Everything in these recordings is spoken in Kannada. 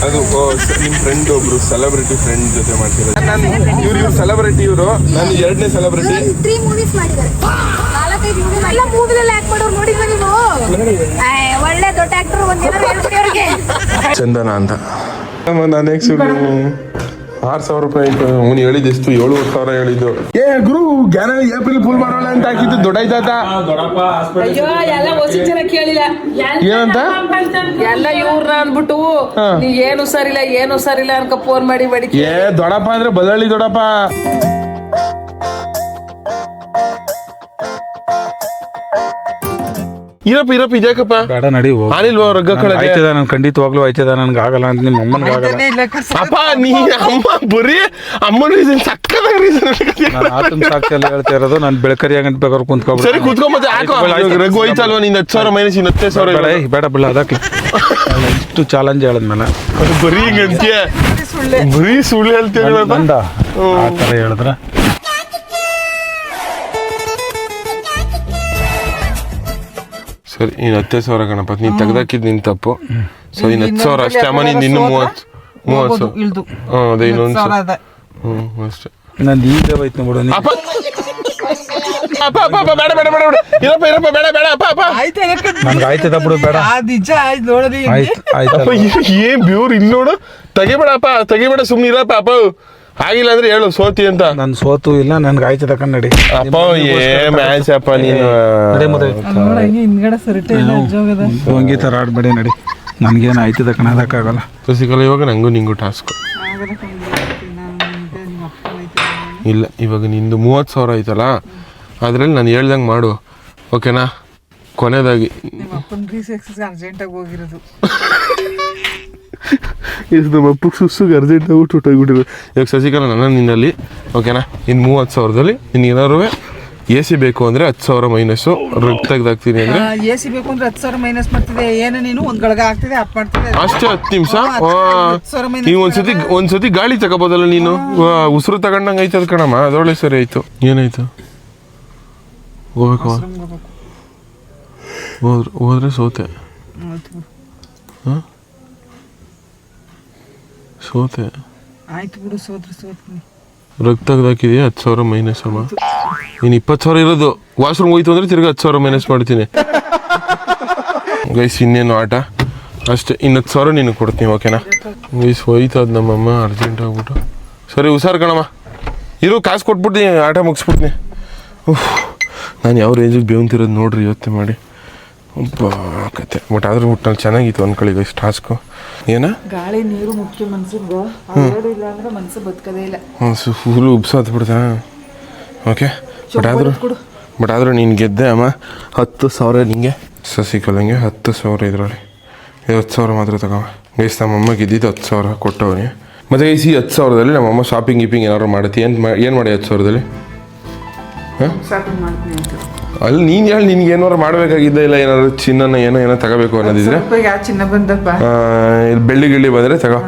ಅದು ನಿಮ್ಮ ಫ್ರೆಂಡ್ ಒಬ್ರು ಸೆಲೆಬ್ರಿಟಿ ಫ್ರೆಂಡ್ ಜೊತೆ ಮಾಡ್ತಿರೋದು. ನಾನು ಇವ್ರು ಸೆಲೆಬ್ರಿಟಿ, ಇವರು ನಾನು 2ನೇ ಸೆಲೆಬ್ರಿಟಿ. 3 ಮೂವೀಸ್ ಮಾಡಿದ್ದಾರೆ, 4-5 ಮೂವಿ ಎಲ್ಲ ಮೂವಿಲೆಲ್ಲ ಆಕ್ಟ್ ಮಾಡೋರು ನೋಡಿದ್ವಿ ನೀವು. ಒಳ್ಳೆ ದೊಡ್ಡ ಆಕ್ಟರ್ ಒಂದಿನ ಹೇಳ್ಬಿಡಿ. ಚಂದನ ಅಂತ ನಾನು 6,000 ರೂಪಾಯಿ ಅವ್ನು ಹೇಳಿದ್ದು ಎಷ್ಟು 7,000 ಹೇಳಿದ್ದು. ಗುರು ಗ್ಯಾನ ಏಪ್ರಿಲ್ ಫುಲ್ ಮಾಡೋಣ ಅಂತ ಹಾಕಿದ್ದು ದೊಡ್ಡಾಯ್ತಾತ ಏನಂತ ಎಲ್ಲ ಇವ್ರ ಅಂದ್ಬಿಟ್ಟು ಏನು ಸರಿಲ್ಲ ಅನ್ಕ ಫೋನ್ ಮಾಡಿ ದೊಡ್ಡಪ್ಪ ಅಂದ್ರೆ ಬದಳಿ ದೊಡ್ಡಪ್ಪ. ಇರಪ್ಪ ಇದ್ಯಾಕಪ್ಪ ಬೇಡ ನಡಿ ಆನಿಲ್ವ ರಗ್ಗ ಆಯ್ತದ ನನ್ ಖಂಡಿತವಾಗ್ಲೂ ಆಯ್ತದ ನನ್ಗೆ ಆಗಲ್ಲ ಅಂತ ನಿಮ್ಮ ಅಮ್ಮನಿಗೆ ಆಗಲ್ಲ. ಅಪ್ಪ ನೀ ಅಮ್ಮ ಬರೀ ಅಮ್ಮನ ರೀಸನ್ ಸಕ್ಕದಾಗ ರೀಸನ್ ಆತನ ಸಾಕ್ಷಿ ಎಲ್ಲ ಹೇಳ್ತಾ ಇರೋದು. ನಾನು ಬೆಳಕರಿ ಆಗಂತ ಬೇಕಾದ್ರೆ ಕುಂತ್ಕೊಬಿಟ್ಟು ಸರಿ ಕುತ್ಕೊಂಬತ್ತೆ ರಘು ಹೋಯ್ತಲ್ವ ನಿಂದ 10,000 ಮೈನಸ್ 10,000 ಬೇಡ ಬಿಡ ಅದಕ್ಕೆ ಇಷ್ಟು ಚಾಲೆಂಜ್ ಹೇಳಿದ್ಮೇಲೆ ಬರೀ ಹಿಂಗಂತೀಯ ಬರೀ ಸುಳ್ಳು ಹೇಳ್ತೀಯ ಆ ಥರ ಹೇಳಿದ್ರೆ ಸರಿ. ಇನ್ನು 10,000 ಗಣಪ ನೀನು ತೆಗ್ದಾಕಿದ್ದು ನಿನ್ ತಪ್ಪು. ಸೊ ಇನ್ನು 10,000 ಅಷ್ಟೇ ಅಮ್ಮ. ನಿಂದು ಇನ್ನು 30 ಅದೇ ಇನ್ನೊಂದು ಅಷ್ಟೇ. ನಂದು ಈಗ ಹೋಯ್ತು ಬಿಡು. ನನ್ಗೆ ಆಯ್ತದ ಬಿಡು ಬೇಡ. ಏನ್ ಬ್ಯೂರ್ ಇಲ್ಲಿ ನೋಡು. ತೆಗಿಬೇಡ ಸುಮ್ನೆ ಇರಪ್ಪ ಅಪ್ಪ. ಆಗಿಲ್ಲ ಅಂದ್ರೆ ಹೇಳು ಸೋತಿ ಅಂತ. ನನ್ ಸೋತು ಇಲ್ಲ ನನ್ಗೆ ಆಯ್ತದ ಕನ್ನಡಿ ಅಪ್ಪ. ಮ್ಯಾಚ್ ಅಪ್ಪ ನೀನು ಹಂಗಿ ತರ ಆಡ್ಬೇಡಿ ನಡಿ. ನನ್ಗೇನು ಆಯ್ತದ ಕನ್ನಡಕ್ಕಾಗಲ್ಲ. ಶಶಿಕಲಾ ಇವಾಗ ನಂಗೂ ನಿಂಗೂ ಟಾಸ್ಕ್ ಇಲ್ಲ. ಇವಾಗ ನಿಂದು 30,000 ಆಯ್ತಲ್ಲ, ಅದ್ರಲ್ಲಿ ನಾನು ಹೇಳ್ದಂಗೆ ಮಾಡು ಓಕೆನಾ. ಕೊನೆಯದಾಗಿ ಇದು ನಮ್ಮ ಅಪ್ಪಗೆ ಸುಸ್ಸುಗೆ ಅರ್ಜೆಂಟ್ ಆಗ್ಬಿಟ್ಟು ಹೊಟ್ಟೋಗ್ಬಿಟ್ಟಿರೋದು. ಇವಾಗ ಶಶಿಕಲಾ ನನ್ನ ನಿನ್ನಲ್ಲಿ ಓಕೆನಾ. ಇನ್ನು 30,000ದಲ್ಲಿ ನಿನ್ಗೆ ಏನಾದ್ರು AC ಬೇಕು ಅಂದ್ರೆ 10,000 ಮೈನಸ್ಸು ತೆಗ್ದಾಕ್ತೀನಿ ಅಂದ್ರೆ AC ಬೇಕು ಅಂದ್ರೆ 10,000 ಮೈನಸ್ ಮಾಡ್ತಿದೆ. ಏನು ನೀನು ಒಂದ್ ಗಳಗ ಆಗ್ತಿದೆ ಅಪ್ ಮಾಡ್ತಿದೆ ಅಷ್ಟೇ. 10 ನಿಮಿಷ ನೀವು ಒಂದ್ಸತಿ ಗಾಳಿ ತಗೋಬೋದಲ್ಲ ನೀನು. ಉಸಿರು ತಗೊಂಡಂಗೆ ಆಯ್ತದ ಕಣಮ್ಮ. ಅದೊಳ್ಳೆ ಸರಿ ಆಯ್ತು. ಏನಾಯ್ತು? ಹೋಗ್ಬೇಕು ಹೋದ್ರೆ ಸೋತೆ. ಸೋತೆ ಆಯ್ತು ಬಿಡು. ಸೋತ್ನಿ ರಗ್ ತೆಗ್ದಾಕಿದೆಯಾ 10,000 ಮೈನಸ್ ಅಮ್ಮ. ನೀನು 20,000 ಇರೋದು. ವಾಶ್ರೂಮ್ ಹೋಯ್ತು ಅಂದ್ರೆ ತಿರ್ಗಿ 10,000 ಮೈನಸ್ ಮಾಡ್ತೀನಿ ಗೈಸ್. ಇನ್ನೇನು ಆಟ ಅಷ್ಟೇ. ಇನ್ನು 10,000 ನೀನು ಕೊಡ್ತೀನಿ ಓಕೆನಾ. ಗೈಸ್ ಹೋಯ್ತದ ನಮ್ಮಮ್ಮ ಅರ್ಜೆಂಟ್ ಆಗ್ಬಿಟ್ಟು. ಸರಿ ಹುಷಾರು ಕಣಮ್ಮ. ಇರು ಕಾಸು ಕೊಟ್ಬಿಡ್ತೀನಿ, ಆಟ ಮುಗಿಸ್ಬಿಡ್ತೀನಿ. ನಾನು ಯಾವ ರೇಂಜಿಗೆ ಬೇವಂತಿರೋದು ನೋಡ್ರಿ ಯೋಚನೆ ಮಾಡಿ. ಕತೆ ಬಟ್ ಆದ್ರೂ ಒಟ್ಟು ಚೆನ್ನಾಗಿತ್ತು ಅಂದ್ಕೊಳ್ಳಿ ಗೈಸ್ ಟಾಸ್ಕು. ಏನ ಗಾಳಿ ನೀರು ಮುಖ್ಯ ಮನ್ಸಿಗೆ ಇಲ್ಲ ಅಂದ್ರೆ ಮನ್ಸು ಬದುಕದೇ ಇಲ್ಲ. ಫುಲ್ ಉಬ್ಸೋದು ಬಿಡ್ತಾ. ಓಕೆ ಬಟ್ ಆದರೂ ನೀನು ಗೆದ್ದೆ ಅಮ್ಮ. 10,000 ನಿಂಗೆ, ಶಶಿಕಲಾಂಗೆ 10,000 ಇದರಲ್ಲಿ 50,000 ಮಾತ್ರ ತಗೋ ಗೈಸ್. ನಮ್ಮಮ್ಮ ಗೆದ್ದಿದ್ದು 10,000 ಕೊಟ್ಟವನಿ. ಮತ್ತು ಗೈಸ್ ಈ 10,000ದಲ್ಲಿ ನಮ್ಮಮ್ಮ ಶಾಪಿಂಗ್ ಏನಾದ್ರು ಮಾಡುತ್ತೆ. ಏನು ಮಾಡಿ 10,000ದಲ್ಲಿ? ಹಾಂ ಶಾಪಿಂಗ್ ಮಾಡ್ತೀನಿ ಅಂತ ಅಲ್ಲಿ ನೀನು ಹೇಳಿ. ನಿನ್ಗೆ ಏನಾರು ಮಾಡಬೇಕಾಗಿದ್ದ ಇಲ್ಲ ಏನಾದ್ರು ಚಿನ್ನನ ಏನೋ ತಗೋಬೇಕು ಅನ್ನೋದಿದ್ರೆ ಚಿನ್ನ ಬಂದಪ್ಪ ಬೆಳ್ಳಿ ಗಿಳ್ಳಿ ಬಂದರೆ ತಗೋ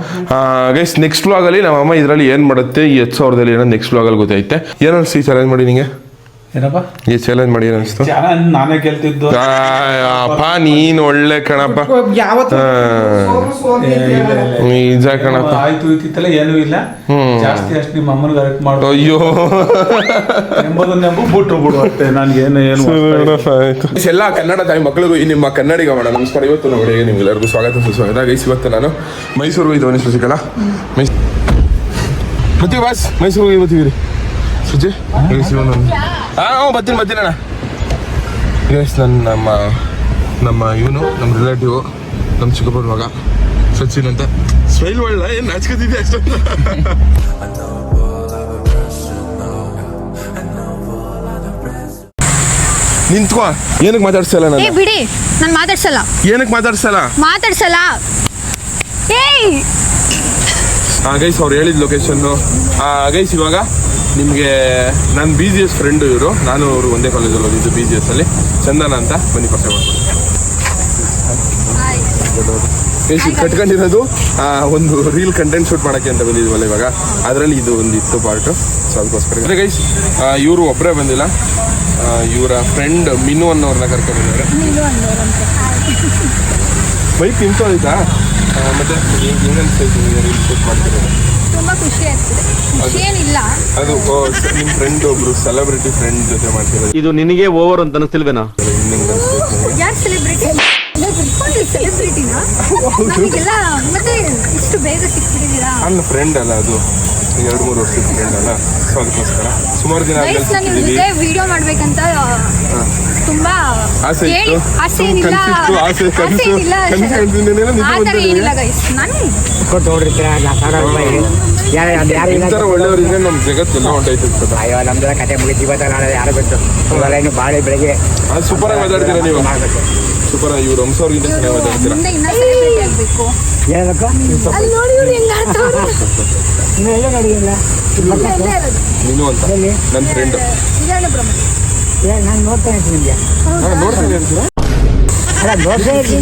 ಗೈಸ್. ನೆಕ್ಸ್ಟ್ ವ್ಲಾಗಲ್ಲಿ ನಮ್ಮಮ್ಮ ಇದರಲ್ಲಿ ಏನು ಮಾಡುತ್ತೆ ಈ 10,000ದಲ್ಲಿ ಏನೋ ನೆಕ್ಸ್ಟ್ ವ್ಲಾಗಲ್ಲಿ ಗೊತ್ತೈತೆ. ಏನೋ ಚಾಲೆಂಜ್ ಮಾಡಿ ನಿಂಗೆ ಏನಪ್ಪ ಈ ಚಾಲೆಂಜ್ ಮಾಡಿ ಅನಿಸ್ತು? ನಾನೇ ಗೆಲ್ತಿದ್ದು ಅಪ್ಪ. ನೀನು ಒಳ್ಳೆ ಕಣಪ್ಪ. ನಿಜ ಕಣಪ್ಪ. ಆಯ್ತು ಇತ್ತಿತ್ತಲ್ಲ ಏನೂ ಇಲ್ಲ ಜಾಸ್ತಿ ಅಷ್ಟು ನಿಮ್ಮ ಅಮ್ಮನಿಗೆ ಅರೆಕ್ಟ್ ಮಾಡು. ಅಯ್ಯೋ ಎಂಬುದನ್ನೆಂಬು ಬಿಡು ಅಷ್ಟೇ. ನನಗೇನು ಎಲ್ಲ ಕನ್ನಡ ತಾಯಿ ಮಕ್ಕಳಿಗೂ ನಿಮ್ಮ ಕನ್ನಡಿಗ ಮಾಡ ನಮಸ್ಕಾರ. ಇವತ್ತು ನೋಡಿ ನಿಮ್ಗೆಲ್ಲರಿಗೂ ಸ್ವಾಗತ ಸುಸ್ವಾಗತ ಗೈಸ್. ಇವತ್ತು ನಾನು ಮೈಸೂರಿಗೆ ಹೋಯ್ತು ಶಶಿಕಲಾ. ಬರ್ತೀವಿ ಬಾಸ್, ಮೈಸೂರಿಗೆ ಬರ್ತೀವಿ ಸುಜಿ. ಬರ್ತೀನಿ ಅಣ್ಣ. ಗೈಸ್ ನಮ್ಮ ಇವನು ನಮ್ಮ ರಿಲೇಟಿವ್, ನಮ್ಮ ಚಿಕ್ಕಪ್ಪನ ಮಗ ಸಚಿನ್ ಅಂತ. ಸ್ಮೈಲ್ ಒಳ್ಳ ಏನು ನಾಚ್ಕೊತಿದ್ದೆ ಅಷ್ಟೊಂದು. ನಿಂತ್ಕೋ. ಏನಕ್ಕೆ ಮಾತಾಡ್ಸಲ್ಲ ನಾನು? ಬಿಡಿ, ನಾನು ಮಾತಾಡ್ಸಲ್ಲ. ಏನಕ್ಕೆ ಮಾತಾಡ್ಸಲ್ಲ? ಗೈಸ್ ಅವ್ರು ಹೇಳಿದ ಲೊಕೇಶನ್ನು. ಗೈಸ್ ಇವಾಗ ನಿಮಗೆ ನನ್ನ BGS ಫ್ರೆಂಡು ಇವರು. ನಾನು ಅವರು ಒಂದೇ ಕಾಲೇಜಲ್ಲಿ ಓದಿದ್ದು BGS ಅಲ್ಲಿ. ಚಂದನ ಅಂತ. ಬನ್ನಿ ಪರಿಚಯ ಮಾಡ್ಬೋದು. ಗೈಸ್ ಕಟ್ಕೊಂಡಿರೋದು ಒಂದು ರೀಲ್ ಕಂಟೆಂಟ್ ಶೂಟ್ ಮಾಡೋಕ್ಕೆ ಅಂತ ಬಂದಿದ್ವಲ್ಲ ಇವಾಗ. ಅದರಲ್ಲಿ ಇದು ಒಂದು ಇತ್ತು ಪಾರ್ಟು. ಸೊ ಅದಕ್ಕೋಸ್ಕರ ಅಂದರೆ ಗೈಸ್ ಇವರು ಒಬ್ಬರೇ ಬಂದಿಲ್ಲ. ಇವರ ಫ್ರೆಂಡ್ ಮಿನು ಅನ್ನೋರನ್ನ ಕರ್ಕೊಂಡ್ಬಂದಿದ್ದಾರೆ. ಬೈಕ್ ನಿಂತೋಯ್ತಾ? ಮತ್ತೆ ಹೆಂಗೆ ಅನ್ಸ್ತೈತೆ ನಿಮಗೆ ರೀಲ್ ಶೂಟ್ ಮಾಡ್ತಿರೋದು? ತುಂಬಾ ಖುಷಿ ಆಗ್ತಿದೆ. ಖುಷಿ ಏನಿಲ್ಲ, ಅದು ನಿಮ್ಮ ಫ್ರೆಂಡ್ ಒಬ್ರು ಸೆಲೆಬ್ರಿಟಿ ಫ್ರೆಂಡ್ ಜೊತೆ ಮಾಡ್ತಿರೋದು. ಇದು ನಿನಗೆ ಓವರ್ ಅಂತ ಅನಿಸ್ತಿಲ್ವೇನಾ? ಹೆಂಗೆ ಅನ್ಸ್ತೈತೆ? ಯಾರು ಸೆಲೆಬ್ರಿಟಿ? ಸೆಲೆಬ್ರಿಟಿನಾ? ನಮಗೆಲ್ಲ ಮತ್ತೆ ಇಷ್ಟು ಬೇಗ ಸಿಕ್ಬಿಟ್ಟಿದ್ದೀರಾ? ನನ್ನ ಫ್ರೆಂಡ್ ಅಲ್ಲ, ಅದು 2-3 ವರ್ಷದ ಫ್ರೆಂಡ್ ಅಲ್ಲ, ಸೊ ಅದಕ್ಕೋಸ್ಕರ ಸುಮಾರು ದಿನ ಆದ್ಮೇಲೆ ನಾನು ನಿಮ್ಮ ಸಿಕ್ಕಿದ್ದೀವಿ. ಜೊತೆ ವಿಡಿಯೋ ಮಾಡ್ಬೇಕಂತ ತುಂಬಾ ಆಸೆ ಕೇಳಿ ಇತ್ತು, ಆಸೆ ಏನಿಲ್ಲ, ಕನಸಿತ್ತು, ಆಸೆ ಕನಸು ಏನಿಲ್ಲ, ಕನಸಿನೇನೋ ನಿಜ ಆ ಥರ ಬಂದಿದೆ. ಏನಿಲ್ಲ ಗೈಸ್. ನಾನು ಕೊಟ್ಟು ನೋಡಿರ್ತೀರ 4,000 ರೂಪಾಯಿ ಯಾರು ಇಲ್ಲ. ಇಂಥರ ಒಳ್ಳೆಯವರಿಗೆ ನಮ್ಮ ಜಗತ್ತೆಲ್ಲ ಹೊಂಟೈತಿರ್ತದ. ಅಯ್ಯೋ ನಮ್ದೆಲ್ಲ ಕತೆ ಮುಗಿದು ಇವತ್ತು ನಾಳೆ ಯಾರು ಗೊತ್ತು. ಇವೆಲ್ಲ ಇನ್ನು ಬಾಳೆ ಬೆಳಗ್ಗೆ ಅದು ಸೂಪರ್ ಆಗಿ ಮಾತಾಡ್ತೀರಾ ನೀವು, ಸೂಪರ್ ಆಗಿ. ಇವ್ರು ವಂಶವ್ರಿಗಿಂತ ಚೆನ್ನಾಗಿ ಮಾತಾಡ್ತೀರಾ. ಮುಂದೆ ಇನ್ನೂ ಸೆಲೆಬ್ರಿಟಿ ಆಗಬೇಕು. ಹೇಳ್ಬೇಕು. ಅಲ್ಲಿ ನೋಡಿ ಇವ್ರು ಹೆಂಗ್ ಆಡ್ತವ್ರೆ. ಇನ್ನು ಎಲ್ಲ ನೋಡಿಲ್ಲ ಇಲ್ಲೇ ಇರೋದು. ನೀನು ಅಂತ ನನ್ನ ಫ್ರೆಂಡ್. ಇದನ್ನೇ ಬ್ರಹ್ಮ. ನಾನು ನೋಡ್ತಾ ಇರ್ತೀನಿ ನಿಮಗೆ. ನೋಡ್ತಾನೆ ಇರ್ತೀರಾ? ಅಲ್ಲ ನೋಡ್ತಾ ಇರ್ತೀನಿ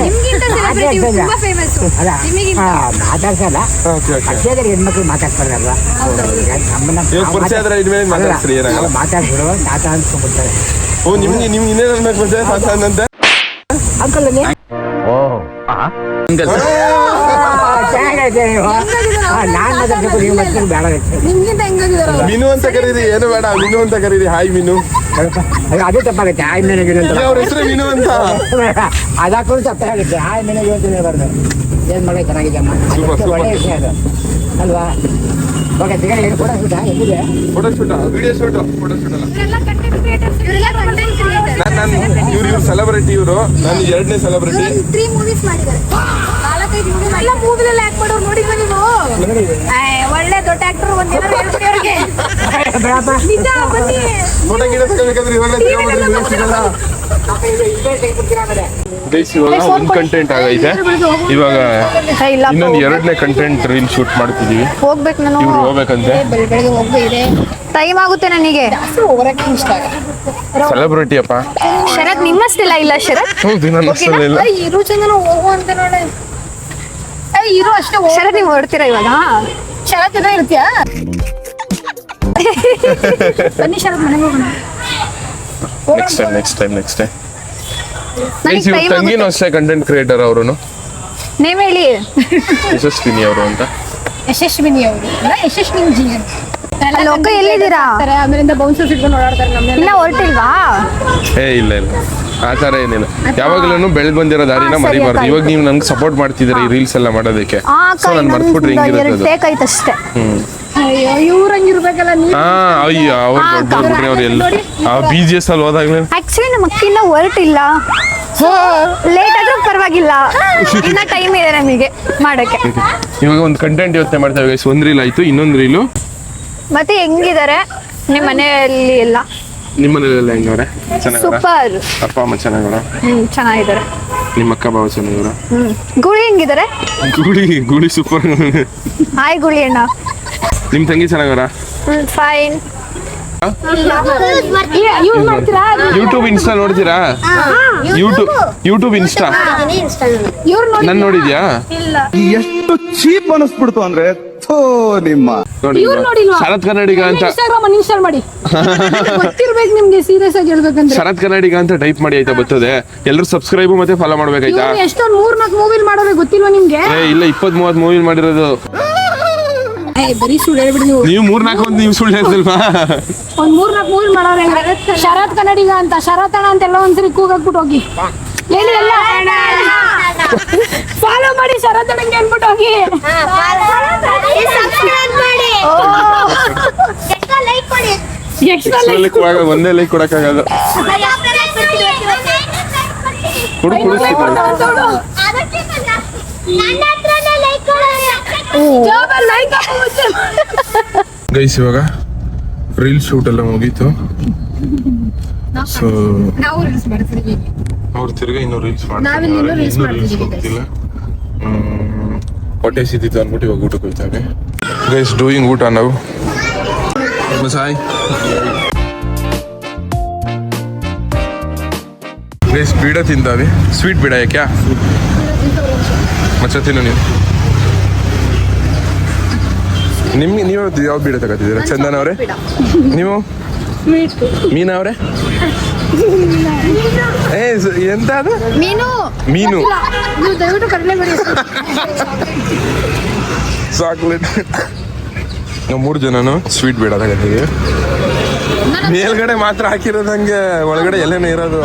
ನಿಮ್ಗಿಂತ ಸೆಲೆಬ್ರಿಟಿ ತುಂಬಾ ಫೇಮಸ್. ಅಲ್ಲ ನಿಮಗಿಂತ ಮಾತಾಡ್ಸಲ್ಲ. Okay okay. ಪರಿಚಯದಲ್ಲಿ ಹೆಣ್ಮಕ್ಳು ಮಾತಾಡ್ತಾರಲ್ವ, ಇವಾಗ ಪರಿಚಯ ಆದ್ರೆ ಇದ್ಮೇಲೆ ಮಾತಾಡ್ಸ್ರಿ, ಏನಾಗಲ್ಲ. ಮಾತಾಡ್ಬಿಡುವ ತಾತ ಅನ್ಸ್ಕೊಂಡ್ಬಿಡ್ತಾರೆ. ಓ ನಿಮ್ಗೆ ಇನ್ನೇನು ಅನ್ಬೇಕು ಮತ್ತೆ ಸಾಕಾದಂತೆ. ಅಂಕಲ್ ಚೆನ್ನಾಗೈತೆ ನೀವು. ನಾನು ಮಾತಾಡ್ಬೇಕು, ನೀವು ಮತ್ತೆ ಬೇಡ. ನಿಮ್ಗಿಂತ ಹೆಂಗಾಗಿದಾರ ಅವ್ರು? ಮೀನು ಅಂತ ಕರೀರಿ, ಏನು ಬೇಡ, ಮೀನು ಅಂತ ಕರೀರಿ. ಹಾಯ್ ಮೀನು. ಅದು ತಪ್ಪಾಗುತ್ತೆ. ಆಯ್ ಮನೆಗೆ ಅವ್ರ ಹೆಸರು ಮೀನು ಅಂತ. ಅದಾಕೊಂಡು ತಪ್ಪಾಗುತ್ತೆ. ಆಯ್ ಮನೆಗೆ ಹೇಳ್ತೀನಿ ಬರ್ದು ಏನ್ ಮಾಡಿ ಚೆನ್ನಾಗಿದೆ ಅಮ್ಮ. ಅದಕ್ಕೆ ಒಳ್ಳೆ ವಿಷಯ ಅದು ಅಲ್ವಾ? ಓಕೆ ಸಿಗ ಏನು ಕೂಡ ಸುತ್ತ ಎಲ್ಲಿದೆ? Photo shoot, video shoot, photo shoot ಅಲ್ಲ. ಇವರೆಲ್ಲ ಕಂಟೆಂಟ್ ಕ್ರಿಯೇಟರ್ಸ್. ಇವರೆಲ್ಲ ಕಂಟೆಂಟ್ ಕ್ರಿಯೇಟರ್ಸ್. ನಾನು ಇವ್ರು ಸೆಲೆಬ್ರಿಟಿ, ಇವರು ನಾನು 2ನೇ ಸೆಲೆಬ್ರಿಟಿ. 3 ಮೂವೀಸ್ ಮಾಡಿದ್ದಾರೆ. 4-5 ಮೂವಿ ಎಲ್ಲ ಮೂವಿಲೆಲ್ಲ ಆಕ್ಟ್ ಮಾಡೋರು ನೋಡಿದ್ವಿ ನೀವು. ಒಳ್ಳೆ ದೊಡ್ಡ ಆಕ್ಟರ್ ಒಂದಿನ ಹೇಳ್ಬಿಡಿ ಅವ್ರಿಗೆ. ಬೇಡಪ್ಪ. ನಿಜ ಬನ್ನಿ. ಫೋಟೋ ಗಿಡ ತಗೋಬೇಕಾದ್ರೆ ಇವಾಗಲೇ ಸಿಗಲ್ಲ. ಗೈಸ್ ಇವಾಗ ಒಂದು ಕಂಟೆಂಟ್ ಆಗೈತೆ, ಇವಾಗ ಇನ್ನೊಂದು 2ನೇ ಕಂಟೆಂಟ್ ರೀಲ್ ಶೂಟ್ ಮಾಡ್ತಿದೀವಿ. ಹೋಗ್ಬೇಕು ನಾನು. ಇವ್ರು ಹೋಗ್ಬೇಕಂತೆ. ಬೆಳಗ್ಗೆ ಹೋಗ್ಬೇಕಿದೆ, ಟೈಮ್ ಆಗುತ್ತೆ ನನಗೆ. ಸೆಲೆಬ್ರಿಟಿ ಅಪ್ಪ. ಶರತ್ ನಿಮ್ಮಷ್ಟಿಲ್ಲ ಇಲ್ಲ ಶರತ್. ಹೌದು, ನನ್ನ ಅಷ್ಟಲ್ಲ. ಇರೋ ಚಂದ ಹೋಗು ಅಂತ ನೋಡಿ. ಇರೋ ಅಷ್ಟೇ. ಶರತ್ ನೀವು ಹೊಡ್ತೀರಾ ಇವಾಗ? ಶರತ್ ಜೊತೆ ಇರ್ತೀಯಾ? ಬನ್ನಿ ಶರತ್ ಮನೆಗೆ ಹೋಗೋಣ. ನೆಕ್ಸ್ಟ್ ಟೈಮ್ ತಂಗಿನೂ ಅಷ್ಟೇ ಕಂಟೆಂಟ್ ಕ್ರಿಯೇಟರ್. ಅವರು ನೇಮ್ ಹೇಳಿ. ಯಶಸ್ವಿನಿ ಅವರು ಅಂತ. ಯಶಸ್ವಿನಿ ಅವರು ಯಶಸ್ವಿನಿ ಜಿ ಲೋಕ ಎಲ್ಲಿದ್ದೀರಾ? ಆಮೇಲಿಂದ ಬೌನ್ಸರ್ಸ್ ಇಟ್ಕೊಂಡು ಓಡಾಡ್ತಾರೆ. ಇನ್ನ ಹೊರಟಿಲ್ವಾ? ಇಲ್ಲ ಆ ಥರ ಏನಿಲ್ಲ. ಯಾವಾಗಲೂ ಬೆಳೆದು ಬಂದಿರೋ ದಾರಿನ ಮರಿಬಾರ್ದು. ಇವಾಗ ನೀವು ನನ್ಗೆ ಸಪೋರ್ಟ್ ಮಾಡ್ತಿದ್ದೀರಾ ಈ ರೀಲ್ಸ್ ಎಲ್ಲ ಮಾಡೋದಕ್ಕೆ, ಸೊ ನಾನು ಮರ್ತ್ಬಿಟ್ರೆ ಹಿಂಗಿರುತ್ತೆ. ಅಷ್ಟೇ. ಅಯ್ಯೋ ಇವ್ರಂಗಿರ್ಬೇಕಲ್ಲ ನೀವು. ಅಯ್ಯೋ ಅವ್ರು ದೊಡ್ಡವ್ರು ಅವ್ರು ಎಲ್ಲ BGS ಅಲ್ಲಿ ಹೋದಾಗ್ಲೇ. ಆಕ್ಚುಲಿ ನಮ್ಮ ಅಕ್ಕಿನ ಹೊರಟಿಲ್ಲ, ಲೇಟ್ ಆದ್ರೂ ಪರವಾಗಿಲ್ಲ, ಇನ್ನ ಟೈಮ್ ಇದೆ ನಮಗೆ ಮಾಡಕ್ಕೆ. ಇವಾಗ ಒಂದು ಕಂಟೆಂಟ್ ಯೋಚನೆ ಮಾಡ್ತೇವೆ ಗೈಸ್. ಒಂದು ರೀಲ್ ಆಯ್ತು, ಇನ್ನೊಂದು ರೀಲು. ಮತ್ತೆ ಹೆಂಗಿದ್ದಾರೆ ನಿಮ್ಮ ಮನೆಯಲ್ಲಿ ಎಲ್ಲ? ನಿಮ್ಮ ಮನೇಲೆಲ್ಲ ಹೆಂಗವ್ರೆ? ಚೆನ್ನಾಗವ್ರ? ಸೂಪರ್. ಅಪ್ಪ ಅಮ್ಮ ಚೆನ್ನಾಗವ್ರ? ಚೆನ್ನಾಗಿದ್ದಾರೆ. ನಿಮ್ಮ ಅಕ್ಕ ಬಾವ ಚೆನ್ನಾಗವ್ರ? ಗುಳಿ ಹೆಂಗಿದ್ದಾರೆ? ಗುಳಿ ಸೂಪರ್. ಹಾಯ್ ಗುಳಿ ಅಣ್ಣ. ನಿಮ್ಮ ತಂಗಿ ಚೆನ್ನಾಗವ್ರ? ಫೈನ್. ಯೂಟ್ಯೂಬ್ ಇನ್ಸ್ಟಾ ನೋಡ್ತೀರಾ? ಯೂಟ್ಯೂಬ್ ಇನ್ಸ್ಟಾ ನನ್ ನೋಡಿದ್ಯಾ? ಎಷ್ಟು ಚೀಪ್ ಅನಿಸ್ಬಿಡ್ತು ಅಂದ್ರೆ ನಿಮ್ಮ ಶರತ್ ಕನ್ನಡಿಗ ಅಂತ ಇನ್ಸ್ಟಾಲ್ ಮಾಡಿ. ಗೊತ್ತಿರ್ಬೇಕು ನಿಮ್ಗೆ, ಸೀರಿಯಸ್ ಆಗಿ ಹೇಳ್ಬೇಕಂದ್ರೆ. ಶರತ್ ಕನ್ನಡಿಗ ಅಂತ ಟೈಪ್ ಮಾಡಿ ಆಯ್ತಾ, ಬರ್ತದೆ. ಎಲ್ಲರೂ ಸಬ್ಸ್ಕ್ರೈಬ್ ಮತ್ತೆ ಫಾಲೋ ಮಾಡ್ಬೇಕಾಯ್ತಾ? ಎಷ್ಟೊಂದು 3-4 ಮೂವಿ ಮಾಡೋರೆ ಗೊತ್ತಿಲ್ವಾ ನಿಮ್ಗೆ? ಇಲ್ಲ 20-30 ಮೂವಿ ಮಾಡಿರೋದು. ಬರೀ ಸುಳ್ಳು ಹೇಳ್ಬಿಡಿ ನೀವು. ನೀವು 3-4 ಒಂದು ನೀವು ಸುಳ್ಳು ಹೇಳ್ತಿಲ್ವಾ? ಒಂದ್ 3-4 ಮೂವಿ ಮಾಡೋರೆ. ಶರತ್ ಕನ್ನಡಿಗ ಅಂತ, ಶರತ್ ಅಣ್ಣ ಅಂತೆಲ್ಲ ಒಂದ್ಸರಿ ಕೂಗಾಕ್ಬಿಟ್ಟು ಹೋಗಿ ಹೇಳಿ. ಎಲ್ಲ ಫಾಲೋ ಮಾಡಿ, ಶರತ್ ಅಣ್ಣಂಗೆ ಅನ್ಬಿಟ್ಟು ಹೋಗಿ. ಒಂದೇ ಲೈಕ್ ಕೊಡಕ್ಕಾಗಲ್ಲ. ಗೈಸ್ ಇವಾಗ ರೀಲ್ ಶೂಟ್ ಎಲ್ಲ ಮುಗೀತು. ಸೊ ಅವ್ರು ತಿರ್ಗಾ ಇನ್ನೂ ರೀಲ್ಸ್ ಮಾಡ್ತಾರೆ. ಹೋಗ್ತಿಲ್ಲ, ಹೊಟ್ಟೆ ಸಿದ್ದಿತ್ತು ಅಂದ್ಬಿಟ್ಟು ಇವಾಗ ಊಟಕ್ಕೆ ಹೋಗ್ತಾವೆ. ಗೈಸ್ ಡೂಯಿಂಗ್ ಊಟ ನಾವು ಸಾಯ್. ಗೈಸ್ ಬೀಡ ತಿಂತಾವೆ, ಸ್ವೀಟ್ ಬೀಡ. ಯಾಕ್ಯಾ ಮಚ್ಚ ತಿನ್ನು ನೀವು. ನೀವು ಯಾವ ಬೀಡ ತಗೋತಿದ್ದೀರಾ? ಚಂದನ ಅವರೇ, ನೀವು ಮೀನಾ ಅವರೇ? ಎಂತ ಅದು ಮೀನು ಮೀನು ನೀವು ದಯವಿಟ್ಟು ಕಡಲೆಬೇಡಿ. ಚಾಕ್ಲೇಟ್. ನಾವು 3 ಜನನು ಸ್ವೀಟ್ ಬೇಡ ತಗತ್ತೀವಿ. ಮೇಲ್ಗಡೆ ಮಾತ್ರ ಹಾಕಿರೋದಂಗೆ ಒಳಗಡೆ ಎಲ್ಲೇನೋ ಇರೋದು.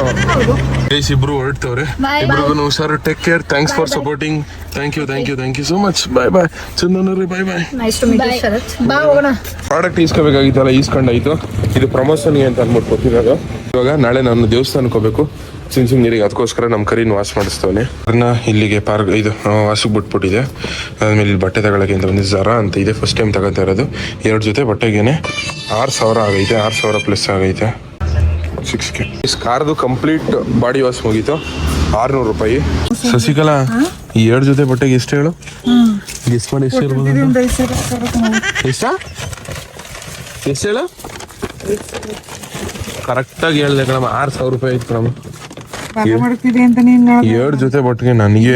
ಇಬ್ರು ಹೊರಡ್ತವ್ರೆ. ಇಬ್ರಿಗೂ ಹುಷಾರು. Take care. Thanks for supporting. Thank you so much. Bye bye ಚಂದನವ್ರಿ. Bye bye. ಬಾ ಹೋಗೋಣ. ಪ್ರಾಡಕ್ಟ್ ಈಸ್ಕೋಬೇಕಾಗಿತ್ತಲ್ಲ, ಈಸ್ಕೊಂಡಾಯ್ತು. ಇದು ಪ್ರಮೋಷನ್ಗೆ ಅಂತ ಅಂದ್ಬಿಟ್ಟು ಕೊಟ್ಟಿರೋದು. ಇವಾಗ ನಾಳೆ ನಾನು ದೇವಸ್ಥಾನಕ್ಕೆ ಹೋಗ್ಬೇಕು ನೀರಿಗೆ. ಅದಕ್ಕೋಸ್ಕರ ನಮ್ಮ ಕರಿನ ವಾಶ್ ಮಾಡಿಸ್ತವನೆ. ಅದನ್ನ ಇಲ್ಲಿಗೆ ಪಾರ್ಕ್ ಇದು ವಾಶಕ್ಕೆ ಬಿಟ್ಬಿಟ್ಟಿದೆ. ಆದ್ಮೇಲೆ ಇಲ್ಲಿ ಬಟ್ಟೆ ತಗೊಳಕ್ಕೆ ಅಂತ ಒಂದು ಜರ ಅಂತ ಇದೆ. ಫಸ್ಟ್ ಟೈಮ್ ತಗೋತಾ ಇರೋದು. 2 ಜೊತೆ ಬಟ್ಟೆಗೇನೆ 6,000 ಆಗೈತೆ. 6,000 ಪ್ಲಸ್ ಆಗೈತೆ. 6K. ಕಾರ್ದು ಕಂಪ್ಲೀಟ್ ಬಾಡಿ ವಾಶ್ ಮುಗೀತು. 600 ರೂಪಾಯಿ. ಶಶಿಕಲಾ, ಈ 2 ಜೊತೆ ಬಟ್ಟೆಗೆ ಎಷ್ಟು ಹೇಳು? ಗೆಸ್ ಮಾಡಿ ಎಷ್ಟು ಇರ್ಬೋದು? ಎಷ್ಟು ಹೇಳು? ಕರೆಕ್ಟಾಗಿ ಹೇಳ್ದೆ ಕಣಮ್ಮ. 6,000 ರೂಪಾಯಿ ಐತೆ ಕಣಮ್ಮ. 2 ಜೊತೆ ಬಟ್ಟೆಗೆ ನನಗೆ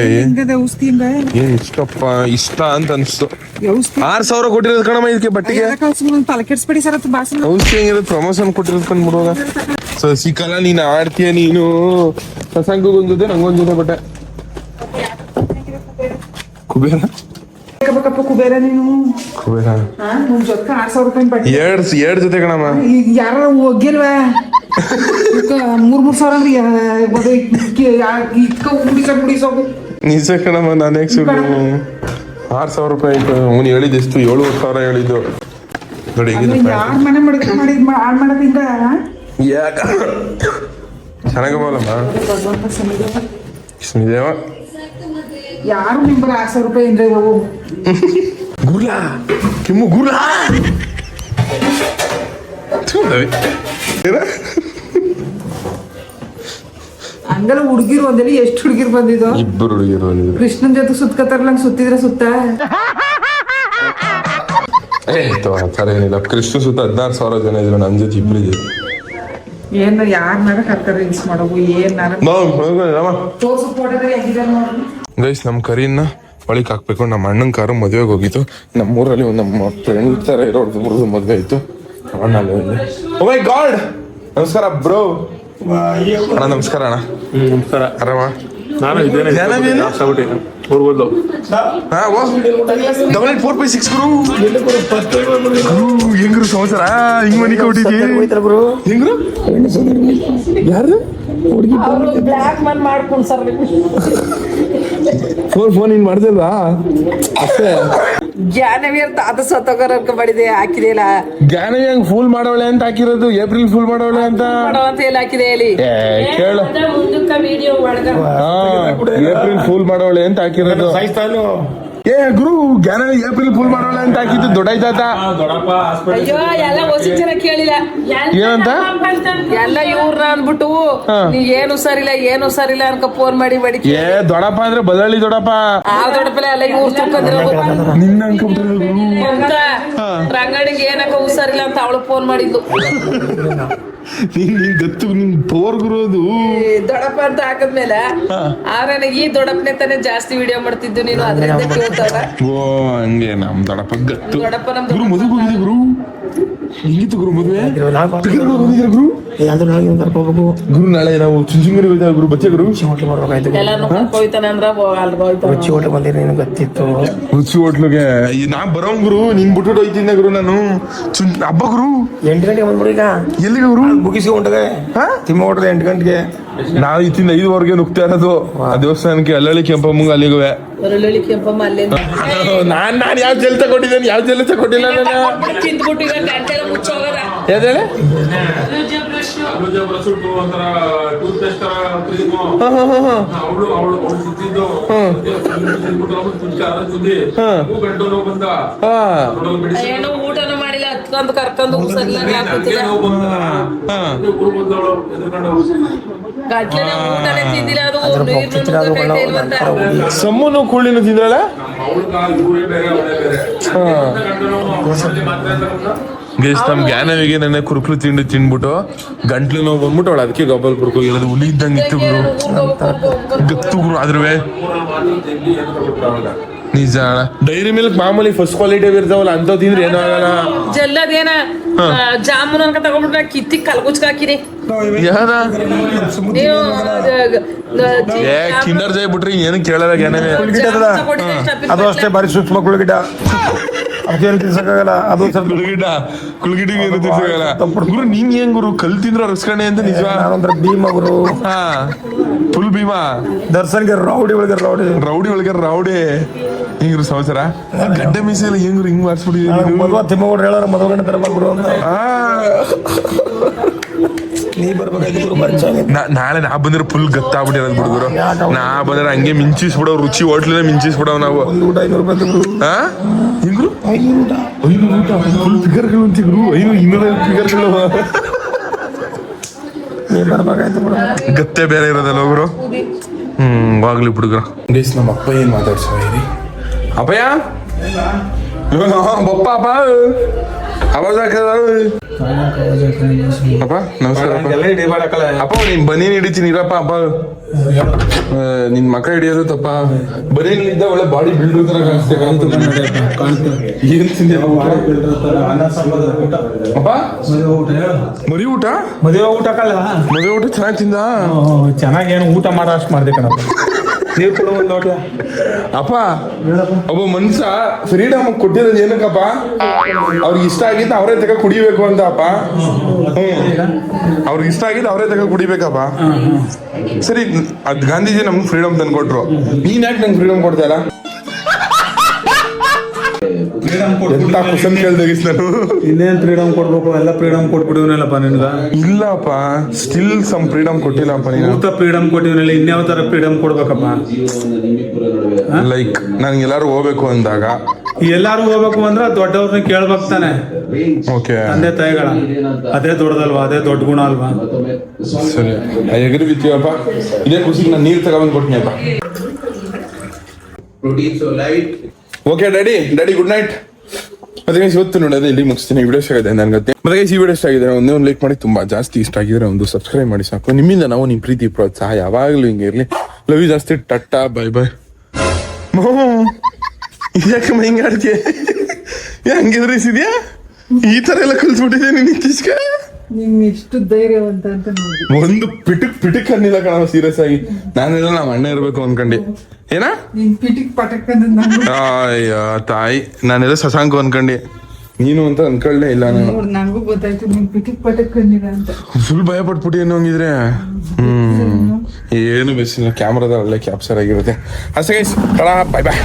ಏನ್ ಇಷ್ಟ ಅಂತ ಅನ್ಸ್ತು. 6,000 ಕೊಟ್ಟಿರೋದು ಕಣಮ್ಮ ಇದಕ್ಕೆ ಬಟ್ಟೆಗೆ. ಔಷಧಿ ಹೆಂಗಿರೋದು ಪ್ರಮೋಷನ್ ಕೊಟ್ಟಿರೋದು ಕಂಡ್ಬಿಡುವಾಗ. ಶಶಿಕಲಾ ನೀನ್ ಆಡ್ತೀಯ ನೀನು. ಶಶಾಂಕಗೊಂದ್ ಜೊತೆ ನಂಗೊಂದ್ ಜೊತೆ ಬಟ್ಟೆ. ಕುಬೇರ ಕುಬೇರ ನೀನು ಕುಬೇರ ಜೊತೆ 6,000 ರೂಪಾಯಿ ಬಟ್ಟೆ. 2 ಜೊತೆ ಕಣಮ್ಮ. ಈಗ ಯಾರು ಒಗ್ಗಿಲ್ವಾ? 3,000 ಅಂದ್ರೆ ನಿಜ ಕಣಮ್ಮ. ನಾನು ಯಾಕೆ ಸುಳ್ಳು? 6,000 ರೂಪಾಯಿ ಆಯ್ತು. ಅವ್ನು ಹೇಳಿದ್ದು ಎಷ್ಟು? 7,000 ಹೇಳಿದ್ದು ನೋಡಿ. ಯಾರ ಮನೆ ಮಾಡಿದ್ ಹಾಳು ಮಾಡೋದ್ರಿಂದ ಯಾಕ ಚೆನ್ನಾಗಲ್ಲಮ್ಮ. ಸ್ಮಿದೇವ ಯಾರು ನಿಂಬರ 6,000 ರೂಪಾಯಿ ಅಂದ್ರೆ ಗುರ್ಲ ಕೆಮ್ಮು ಗುರ್ಲ ಹಂಗಲ್ಲ. ಹುಡುಗಿರು ಒಂದಲ್ಲಿ ಎಷ್ಟು ಹುಡುಗಿರು ಬಂದಿದ್ದು? 2 ಹುಡುಗಿರು ಬಂದಿದ್ರು. ಕೃಷ್ಣನ್ ಜೊತೆ ಸುತ್ಕತ್ತಾರಲ್ಲ, ಸುತ್ತಿದ್ರೆ ಸುತ್ತ ತರ ಏನಿಲ್ಲ. ಕೃಷ್ಣ ಸುತ್ತ 16,000 ಜನ ಇದ್ರು. ನನ್ನ ಜೊತೆ 2 ಇದ್ರು. ಏನ್ ಯಾರನ್ನಾರ ಕರ್ತಾರೆ ರೀಲ್ಸ್ ಮಾಡೋವು ಏನಾರ ತೋರ್ಸು ಫೋಟೋದಲ್ಲಿ ಹೆಂಗಿದಾರೆ ನೋಡಿ. ಗೈಸ್, ನಮ್ಮ ಕರಿನ ಒಳಗೆ ಹಾಕ್ಬೇಕು. ನಮ್ಮ ಅಣ್ಣನ ಕಾರು ಮದುವೆಗೆ ಹೋಗಿತ್ತು. ನಮ್ಮೂರಲ್ಲಿ ನಮ್ಮ ಫ್ರೆಂಡ್ ತರ ಇರೋದು ಮದುವೆ ಆಯ್ತು. ಓ ಮೈ ಗಾಡ್. ನಮಸ್ಕಾರ ಬ್ರೋ. ಅಣ್ಣ ನಮಸ್ಕಾರ. ಅಣ್ಣ ನಮಸ್ಕಾರ. ಆರಾಮ? ನಾನು ಇದ್ದೇನೆ. ಹೋಗ್ಬೋದು. 4/6 ಗುರು. ಹೆಂಗ್ರು ಸಮಾಚಾರ? ಹಿಂಗ್ ಮನಿ ಕೊಟ್ಟಿದ್ದೆ ಹೆಂಗ್ರು? ಯಾರು ಬ್ಲಾಕ್ ಮನ್ ಮಾಡ್ಕೊಂಡು ಸರ್ ಫೋನ್ ಇನ್ ಮಾಡ್ದಲ್ವಾ? ಅಷ್ಟೇ. ಜ್ಞಾನವಿ ಅಂತ ಅದು ಸತ್ತೋಗರ ಮಾಡಿದೆ ಹಾಕಿದೆಯಲ್ಲ. ಜ್ಞಾನವಿ ಹಂಗ್ ಫೂಲ್ ಮಾಡೋಳೆ ಅಂತ ಹಾಕಿರೋದು. ಏಪ್ರಿಲ್ ಫೂಲ್ ಮಾಡೋಳೆ ಅಂತ ಎಲ್ಲ ಹಾಕಿದೆ ಹೇಳಿ. ಕೇಳು. ಏಪ್ರಿಲ್ ಫೂಲ್ ಮಾಡೋಳೆ ಅಂತ ಹಾಕಿರೋದು. ಗುರು ಜ್ಞಾನವಿ ಏಪ್ರಿಲ್ ಫೂಲ್ ಮಾಡೋಳೆ ಅಂತ ಹಾಕಿದ್ದು. ದೊಡ್ಡಾಯ್ತಾತ. ಅಯ್ಯೋ ಎಲ್ಲ ಹೊಸ ಜನ ಕೇಳಿಲ್ಲ. ಏನಂತ ಎಲ್ಲ ಇವ್ರನ್ನ ಅಂದ್ಬಿಟ್ಟು ನೀವ್ ಏನು ಸರಿಲ್ಲ ಅನ್ಕ ಫೋನ್ ಮಾಡಿ ದೊಡ್ಡಪ್ಪ ಅಂದ್ರೆ ಬದಳ್ಳಿ ದೊಡ್ಡಪ್ಪ. ಆ ದೊಡ್ಡಪ್ಪಲ್ಲ ಎಲ್ಲ ಇವ್ರು ತಿಳ್ಕೊಂಡಿರೋದು. ನಿನ್ನ ಅನ್ಕೊಂಡ್ಬಿಟ್ರು ಅಂತ ರಂಗಣಿಗೆ ಏನಕ್ಕ ಹುಷಾರಿಲ್ಲ ಅಂತ ಅವಳು ಫೋನ್ ಮಾಡಿದ್ಲು. ನೀನ್ ಗತ್ತು ನಿನ್ ಪವರ್ ಗುರು ಅದು. ದೊಡ್ಡಪ್ಪ ಅಂತ ಹಾಕದ್ಮೇಲೆ ನನಗೆ ಈ ದೊಡ್ಡಪ್ಪನೇ ತಾನೇ ಜಾಸ್ತಿ ವಿಡಿಯೋ ಮಾಡ್ತಿದ್ದು ನೀನು. ಅದ್ರಿಂದ ಕೇಳ್ತಾರ. ಓ ಹಂಗೆ ನಮ್ ದೊಡ್ಡಪ್ಪ ಗತ್ತು. ದೊಡ್ಡಪ್ಪ ನಮ್ದು ಗುರು ಮದುವೆ ಹೋಗಿದ್ದೆ ಗುರು. ಹೆಂಗಿತ್ತು ಗುರು ಮದುವೆ? ಗುರು ನಾಳೆ ನಾವು ಚುಂಚುಂಗರಿ ಹೋಯ್ತಾ ಗುರು. ಬಚ್ಚೆ ಗುರು ಎಲ್ಲಾನು ಹೋಯ್ತಾನೆ ಅಂದ್ರ ರುಚಿ ಹೋಟ್ಲು ಬಂದಿರಿ ನಿನಗೆ ಗೊತ್ತಿತ್ತು. ರುಚಿ ಹೋಟ್ಲಿಗೆ ನಾ ಬರೋ ಗುರು. ನೀನ್ ಬಿಟ್ಬಿಟ್ಟು ಹೋಯ್ತಿದ್ದೆ ಗುರು ನಾನು. ಹಬ್ಬ ಗುರು 8 ಗಂಟೆಗೆ ಬಂದ್ಬಿಡು. ಈಗ ಎಲ್ಲಿಗೆ ಗುರು? ಮುಗಿಸಿ ಹೊಂಟದೆ ತಿಮ್ಮ ಹೊಟ್ರೆ 8 ಗಂಟೆಗೆ. ನಾವು ಇತ್ತಿಂದ 5ವರೆಗೆ ನುಗ್ತಾ ಇರೋದು ಆ ದೇವಸ್ಥಾನಕ್ಕೆ. ಅಲ್ಲಳ್ಳಿ ಕೆಂಪಮ್ಮಂಗ ಅಲ್ಲಿಗುವೆ. ಕೆಂಪಮ್ಮ ಅಲ್ಲೇ ನಾನ್ ಯಾವ ಜಲ್ ತಗೊಂಡಿದ್ದೇನೆ, ಯಾವ ಜಲ್ ತಗೊಂಡಿಲ್ಲ ನಾನು. ತಿಂದ್ಬಿಟ್ಟು ಈಗ ಗಂಟೆಲ್ಲ ಮುಚ್ಚೋಗದ. ಯಾವ್ದೇಳೆ? ಏನೋ ಊಟನೂ ಮಾಡಿಲ್ಲ. ಹತ್ಕೊಂಡು ಕರ್ಕೊಂಡು ಗಂಟ್ಲೆ ಊಟನೇ ತಿಂದಿಲ್ಲ. ಅದು ಸಮ್ಮನು ಕೂಳಿನ ತಿಂದಾಳ. ನಮ್ ಜ್ಞಾನವಿಗೆ ನೆನ್ನೆ ಕುರುಕುಲು ತಿಂದ್ಬಿಟ್ಟು ಗಂಟ್ಲು ನೋವು ಬಂದ್ಬಿಟ್ಟು ಅವಳು ಅದಕ್ಕೆ ಗೊಬ್ಬಲ್ಪುರಕ್ಕೆ ಹೋಗಿರೋದು. ಹುಲಿ ಇದ್ದಂಗೆ ಇತ್ತು ಗುರು. ಗತ್ತು ಗುರು. ಆದ್ರೂ ನಿಜ ಡೈರಿ ಮಿಲ್ಕ್ ಮಾಮೂಲಿ ಫಸ್ಟ್ ಕ್ವಾಲಿಟಿ ಇರ್ತಾವಲ್ಲ ಅಂತ ತಿಂದ್ರೆ ಏನೂ ಆಗಲ್ಲ. ಜಲ್ಲದೇನ ಜಾಮೂನ್ ಅನ್ಕ ತಗೊಂಡ್ಬಿಟ್ರೆ ಕಿತ್ತಿ ಕಲ್ಗುಚ್ಕ ಹಾಕಿರಿ ಯಾರ ನೀವು ಏ ಕಿಂಡರ್ ಜೈ ಬಿಟ್ರಿ ಏನು ಕೇಳಲ್ಲ ಜ್ಞಾನವೇ. ಅದು ಅಷ್ಟೇ ಬಾರಿ ಸೂಕ್ಷ್ಮ ಕುಳ್ಗಿಡ, ಅದೇನು ತಿನ್ಸಕ್ಕಾಗಲ್ಲ. ಅದು ಸ್ವಲ್ಪ ಕುಳ್ಗಿಡಿಗೆ ಏನು ತಿನ್ಸಕ್ಕಾಗಲ್ಲ. ಗುರು ನೀನ್ ಏನ್ ಗುರು ಕಲ್ ತಿಂದ್ರ ರಸ್ಕಣೆ ಅಂತ ನಿಜ. ನಾನೊಂದ್ರ ಭೀಮ ಗುರು, ಹಾ ಫುಲ್ ಭೀಮಾ. ದರ್ಶನ್ಗೆ ರೌಡಿ ಒಳಗೆ ರೌಡಿ ಹಿಂಗ್ರು ಸಂವತ್ಸರ ಗಡ್ಡೆ ಮೀಸೆಲ್ಲ ಹೆಂಗ್ರು ಹಿಂಗ್ ಮಾಡಿಸ್ಬಿಟ್ಟಿದ್ದೀನಿ. ಮದುವೆ ತಿಮ್ಮಗೌಡ್ರು ಹೇಳೋರು ಮದುವೆ ತರ ಗುರು ಅಂತ. ನೀ ಬರ್ಬೇಕಾಯ್ತು ಗುರು ನಾಳೆ ನಾ ಬಂದ್ರೆ ಫುಲ್ ಗತ್ತಾಗ್ಬಿಟ್ಟಿರೋದು ಬಿಡುಗರು. ನಾ ಬಂದ್ರೆ ಹಂಗೆ ಮಿಂಚಿಸ್ಬಿಡೋ ರುಚಿ ಹೋಟ್ಲಿನ ಮಿಂಚಿಸ್ಬಿಡವ್ ನಾವು. ಊಟ 500 ರೂಪಾಯಿ ಗುರು. ಹಾ ಹಿಂಗ್ರು 500 ಊಟ ಫುಲ್ ಫಿಗರ್ಗಳು ಅಂತಿದ್ರು. 200 ಫಿಗರ್ಗಳು. ನೀ ಬರ್ಬೇಕಾಯ್ತು ಗುರು. ಗತ್ತೆ ಬೇರೆ ಇರೋದಲ್ಲ ಹೋಗ್ರು. ಹೋಗ್ಲಿ ಬಿಡುಗ್ರ. ಗೈಸ್ ನಮ್ಮ ಅಪ್ಪ ಏನ್ ಮಾತಾಡ್ಸೋರಿ ಅಪ್ಪಯ್ಯ ಬಪ್ಪ ಅಪ್ಪ ಆವಾಜ್ ಹಾಕದ ಅಪ್ಪ ನಮಸ್ಕಾರ ಅಪ್ಪ ನೀನ್ ಬನೀನ್ ಹಿಡಿತೀನಿ ಇರಪ್ಪ ಅಪ್ಪ. ನಿನ್ ಮಕ್ಕ ಹಿಡಿಯೋದು ತಪ್ಪ. ಬನೀನಿಂದ ಒಳ್ಳೆ ಬಾಡಿ ಬಿಲ್ಡರ್ ತರ ಏನ್ ತಿಂದೆ ಅಪ್ಪ? ಮರಿ ಊಟ ಮದುವೆ ಊಟಕ್ಕಲ್ಲ, ಮದುವೆ ಊಟ ಚೆನ್ನಾಗಿ ತಿಂದ. ಚೆನ್ನಾಗಿ ಏನು ಊಟ ಮಾಡೋ ಅಷ್ಟು ಮಾಡ್ದೆ ಕಣಪ್ಪ. ನೀರು ಕೊಡು ಒಂದು ಲೋಟ. ಅಪ್ಪ ಒಬ್ಬ ಮನ್ಸ ಫ್ರೀಡಮ್ ಕೊಟ್ಟಿರೋದು ಏನಕ್ಕಪ್ಪ? ಅವ್ರಿಗೆ ಇಷ್ಟ ಆಗಿದ್ದು ಅವರೇ ತಗ ಕುಡಿಬೇಕು ಅಂತ ಅಪ್ಪ. ಅವ್ರಿಗೆ ಇಷ್ಟ ಆಗಿದ್ದು ಅವರೇ ತಗ ಕುಡಿಬೇಕಪ್ಪ. ಸರಿ ಅದ್ ಗಾಂಧೀಜಿ ನಮ್ಗೆ ಫ್ರೀಡಮ್ ತಂದ್ಕೊಟ್ರು, ನೀನ್ ಯಾಕೆ ನಂಗೆ ಫ್ರೀಡಮ್ ಕೊಡ್ತಾ ಇಲ್ಲ? ಎಂತ ಕ್ವಶನ್ ಕೇಳ್ದೆ ನಾನು. ಇನ್ನೇನ್ ಫ್ರೀಡಮ್ ಕೊಡ್ಬೇಕು, ಎಲ್ಲ ಫ್ರೀಡಮ್ ಕೊಟ್ಬಿಡಿವನಲ್ಲಪ್ಪ ನಿನ್ಗ. ಇಲ್ಲಪ್ಪ ಸ್ಟಿಲ್ ಸಮ್ ಫ್ರೀಡಮ್ ಕೊಟ್ಟಿಲ್ಲಪ್ಪ ನೀನು. ಊಟ ಫ್ರೀಡಮ್ ಕೊಟ್ಟಿವನಲ್ಲ, ಇನ್ಯಾವ ತರ ಫ್ರೀಡಮ್ ಕೊಡ್ಬೇಕಪ್ಪ? ಲೈಕ್ ನನ್ಗೆ ಎಲ್ಲಾರು ಹೋಗ್ಬೇಕು ಅಂದಾಗ ಎಲ್ಲಾರು ಹೋಗ್ಬೇಕು ಅಂದ್ರೆ ದೊಡ್ಡವ್ರನ್ನ ಕೇಳ್ಬೇಕು ತಾನೆ. ಓಕೆ ತಂದೆ ತಾಯಿಗಳ ಅದೇ ದೊಡ್ಡದಲ್ವಾ, ಅದೇ ದೊಡ್ಡ ಗುಣ ಅಲ್ವಾ? ಸರಿ ಎಗ್ರಿ ಬಿತ್ತೀವಪ್ಪ. ಇದೇ ಖುಷಿಗೆ ನಾನು ನೀರು ತಗೊಂಡ್ ಕೊಡ್ತೀನಪ್ಪ. Okay daddy good night. ಮತ್ತೆ ಇವತ್ತು ನೋಡಿ ಅದೇ ಇಲ್ಲಿ ಮುಗಿಸ್ತೀನಿ. ವಿಡಿಯೋ ಇಷ್ಟ ಆಗಿದೆ ನನಗೆ. ಮತ್ತೆ ಈ ವಿಡಿಯೋ ಇಷ್ಟ ಆಗಿದೆ ಒಂದೇ ಒಂದು ಲೈಕ್ ಮಾಡಿ, ತುಂಬಾ ಜಾಸ್ತಿ ಇಷ್ಟ ಆಗಿದ್ರೆ ಒಂದು ಸಬ್ಸ್ಕ್ರೈಬ್ ಮಾಡಿ ಸಾಕು. ನಿಮ್ಮಿಂದ ನಾವು ನಿಮ್ಮ ಪ್ರೀತಿ ಪ್ರೋತ್ಸಾಹ ಯಾವಾಗಲೂ ಹಿಂಗೆ ಇರಲಿ. ಲವ್ ಯು ಜಾಸ್ತಿ. Thatta bye bye. ಯಾಕಮ್ಮ ಹಿಂಗೆ ಆಡ್ತೀಯ? ಹಂಗಿದ್ರೆ ಇದೆಯಾ ಈ ತರ ಎಲ್ಲ ಕಲ್ಸ್ಬಿಟ್ಟಿದೆ ನೀನು ಇತ್ತೀಚೆಗ. ನಿನ್ ಎಷ್ಟು ಧೈರ್ಯವಂತ ಅಂತ ನೋಡಿ. ಒಂದು ಪಿಟಕ್ ಅನ್ನಿಲ್ಲ ಕಣ ಸೀರಿಯಸ್ ಆಗಿ. ನಾನೆಲ್ಲ ನಮ್ಮ ಅಣ್ಣ ಇರ್ಬೇಕು ಅನ್ಕಂಡಿ. ಏನ ನಿನ್ ಪಿಟಿಕ್ ಪಟಕ್ ಅಂತ ಅಯ್ಯ ತಾಯಿ, ನಾನೆಲ್ಲ ಶಶಾಂಕ್ ಅನ್ಕಂಡಿ. ನೀನು ಅಂತ ಅನ್ಕೊಳ್ಳೇ ಇಲ್ಲ ನಾನು. ನಂಗೂ ಗೊತ್ತಾಯ್ತು ನಿನ್ ಪಿಟಿಕ್ ಪಟಕ್ ಕಂಡಿರ ಅಂತ. ಫುಲ್ ಭಯ ಪಟ್ಬಿಟ್ಟು ಏನೋ ಹಂಗಿದ್ರೆ. ಏನು ಬೆಸ್ಟ್ ಕ್ಯಾಮ್ರಾದ ಒಳ್ಳೆ ಕ್ಯಾಪ್ಚರ್ ಆಗಿರುತ್ತೆ ಅಷ್ಟೇ ಗೈಸ್. ಬಾಯ್ ಬಾಯ್.